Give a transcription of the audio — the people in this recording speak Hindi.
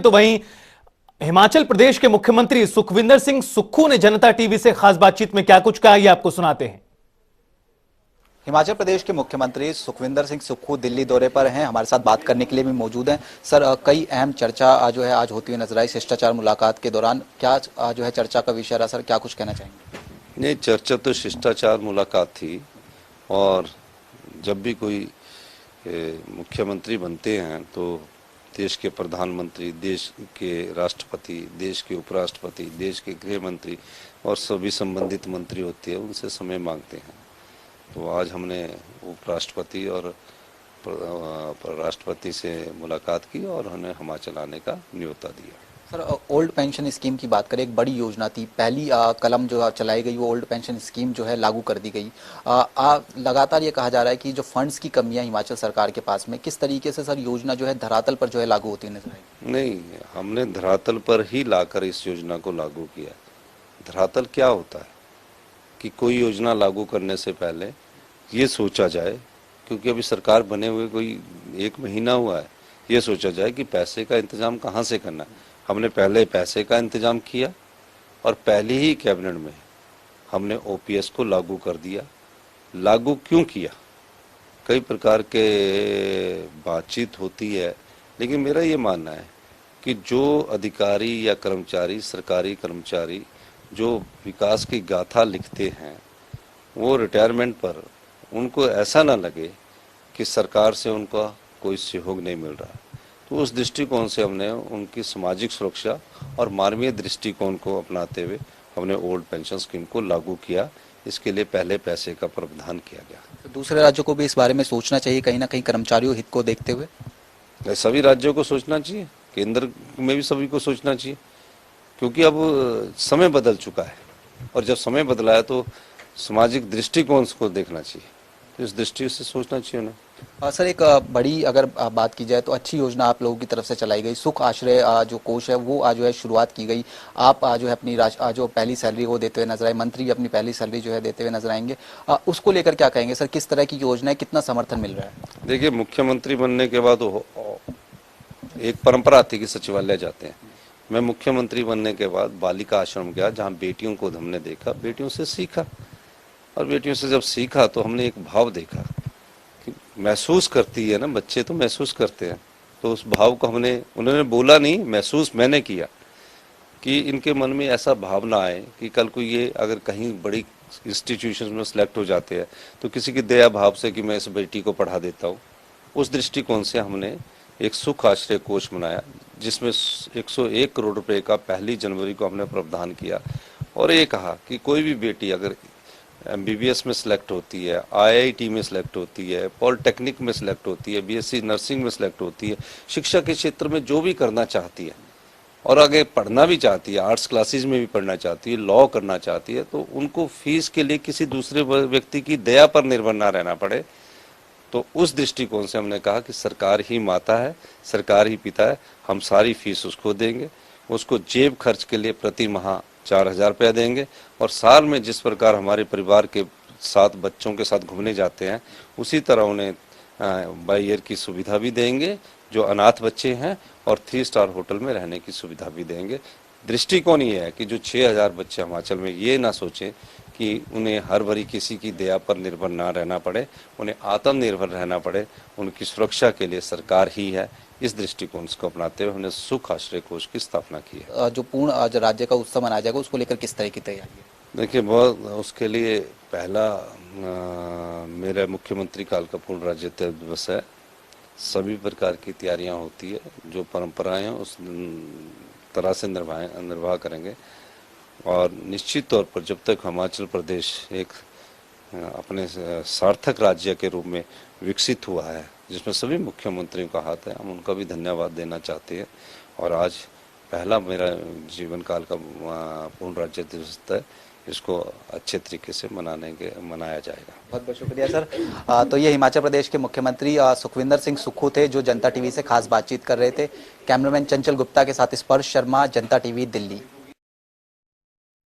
तो वहीं हिमाचल प्रदेश के मुख्यमंत्री सुखविंदर सिंह सुक्खू ने जनता टीवी से खास बातचीत में क्या कुछ कहा, ये आपको सुनाते हैं। हिमाचल प्रदेश के मुख्यमंत्री सुखविंदर सिंह सुक्खू दिल्ली दौरे पर हैं, हमारे साथ बात करने के लिए भी मौजूद हैं। सर, कई अहम चर्चा जो है आज होती हुई नजर आई शिष्टाचार मुलाकात के दौरान। क्या जो है चर्चा का विषय रहा सर, क्या कुछ कहना चाहेंगे? नहीं, चर्चा तो शिष्टाचार मुलाकात थी और जब भी कोई मुख्यमंत्री बनते हैं तो देश के प्रधानमंत्री, देश के राष्ट्रपति, देश के उपराष्ट्रपति, देश के गृह मंत्री और सभी संबंधित मंत्री होते हैं, उनसे समय मांगते हैं। तो आज हमने उपराष्ट्रपति और राष्ट्रपति से मुलाकात की और उन्हें हिमाचल आने का न्योता दिया। सर, ओल्ड पेंशन स्कीम की बात करें, एक बड़ी योजना थी, पहली कलम जो चलाई गई वो ओल्ड पेंशन स्कीम जो है लागू कर दी गई। लगातार ये कहा जा रहा है कि जो फंड्स की कमियां हिमाचल सरकार के पास में, किस तरीके से सर योजना जो है धरातल पर जो है लागू होती नजर आई? नहीं, हमने धरातल पर ही लाकर इस योजना को लागू किया। धरातल क्या होता है कि कोई योजना लागू करने से पहले ये सोचा जाए, क्योंकि अभी सरकार बने हुए कोई 1 महीना हुआ है, ये सोचा जाए कि पैसे का इंतजाम कहाँ से करना है। हमने पहले पैसे का इंतजाम किया और पहली ही कैबिनेट में हमने ओपीएस को लागू कर दिया। लागू क्यों किया? कई प्रकार के बातचीत होती है, लेकिन मेरा ये मानना है कि जो अधिकारी या कर्मचारी, सरकारी कर्मचारी जो विकास की गाथा लिखते हैं, वो रिटायरमेंट पर उनको ऐसा ना लगे कि सरकार से उनका कोई सहयोग नहीं मिल रहा। तो उस दृष्टिकोण से हमने उनकी सामाजिक सुरक्षा और मानवीय दृष्टिकोण को अपनाते हुए हमने ओल्ड पेंशन स्कीम को लागू किया। इसके लिए पहले पैसे का प्रावधान किया गया। तो दूसरे राज्यों को भी इस बारे में सोचना चाहिए, कहीं ना कहीं कर्मचारियों हित को देखते हुए। सभी राज्यों को सोचना चाहिए, केंद्र में भी सभी को सोचना चाहिए, क्योंकि अब समय बदल चुका है और जब समय बदला है तो सामाजिक दृष्टिकोण को देखना चाहिए। तो इस दृष्टि से सोचना चाहिए उन्हें। सर, एक बड़ी अगर बात की जाए तो अच्छी योजना आप लोगों की तरफ से चलाई गई, सुख आश्रय जो कोष है वो आज जो है शुरुआत की गई। आप जो है अपनी जो पहली सैलरी वो देते हुए नजर आए, मंत्री अपनी पहली सैलरी जो है देते हुए नजर आएंगे। उसको लेकर क्या कहेंगे सर, किस तरह की योजना है, कितना समर्थन मिल रहा है? देखिए, मुख्यमंत्री बनने के बाद एक परंपरा थी कि सचिवालय जाते हैं। मैं मुख्यमंत्री बनने के बाद बालिका आश्रम गया, जहाँ बेटियों को हमने देखा, बेटियों से सीखा और बेटियों से जब सीखा तो हमने एक भाव देखा कि महसूस करती है ना, बच्चे तो महसूस करते हैं। तो उस भाव को हमने, उन्होंने बोला नहीं, महसूस मैंने किया कि इनके मन में ऐसा भावना आए कि कल को ये अगर कहीं बड़ी इंस्टीट्यूशन में सिलेक्ट हो जाते हैं तो किसी की दया भाव से कि मैं इस बेटी को पढ़ा देता हूँ। उस दृष्टिकोण से हमने एक सुख आश्रय कोष बनाया, जिसमें 101 करोड़ रुपए का 1 जनवरी को हमने प्रावधान किया और ये कहा कि कोई भी बेटी अगर एमबीबीएस में सिलेक्ट होती है, आईआईटी में सिलेक्ट होती है, पॉलिटेक्निक में सिलेक्ट होती है, बीएससी नर्सिंग में सिलेक्ट होती है, शिक्षा के क्षेत्र में जो भी करना चाहती है और आगे पढ़ना भी चाहती है, आर्ट्स क्लासेस में भी पढ़ना चाहती है, लॉ करना चाहती है, तो उनको फीस के लिए किसी दूसरे व्यक्ति की दया पर निर्भर ना रहना पड़े। तो उस दृष्टिकोण से हमने कहा कि सरकार ही माता है, सरकार ही पिता है, हम सारी फीस उसको देंगे, उसको जेब खर्च के लिए प्रति माह 4,000 रुपया देंगे और साल में जिस प्रकार हमारे परिवार के साथ बच्चों के साथ घूमने जाते हैं उसी तरह उन्हें बाई ईयर की सुविधा भी देंगे जो अनाथ बच्चे हैं और 3 स्टार होटल में रहने की सुविधा भी देंगे। दृष्टिकोण ये है कि जो 6,000 बच्चे हिमाचल में ये ना सोचें कि उन्हें हर बारी किसी की दया पर निर्भर ना रहना पड़े, उन्हें आत्मनिर्भर रहना पड़े, उनकी सुरक्षा के लिए सरकार ही है। इस दृष्टिकोण को अपनाते हुए हमने सुख आश्रय कोष की स्थापना की है। जो पूर्ण राज्य का उत्सव मनाया जाएगा उसको लेकर किस तरह की तैयारी है? देखिए, बहुत उसके लिए पहला मेरे मुख्यमंत्री काल का पूर्ण राज्यत्व दिवस है। सभी प्रकार की तैयारियां होती है, जो परंपराएं हैं उस तरह से निर्वाह करेंगे और निश्चित तौर पर जब तक हिमाचल प्रदेश एक अपने सार्थक राज्य के रूप में विकसित हुआ है, जिसमें सभी मुख्यमंत्रियों का हाथ है, हम उनका भी धन्यवाद देना चाहते हैं। और आज पहला मेरा जीवन काल का पूर्ण राज्य दिवस है, इसको अच्छे तरीके से मनाया जाएगा। बहुत बहुत शुक्रिया सर। तो ये हिमाचल प्रदेश के मुख्यमंत्री सुखविंदर सिंह सुक्खू थे, जो जनता टीवी से खास बातचीत कर रहे थे। कैमरामैन चंचल गुप्ता के साथ स्पर्श शर्मा, जनता टीवी, दिल्ली।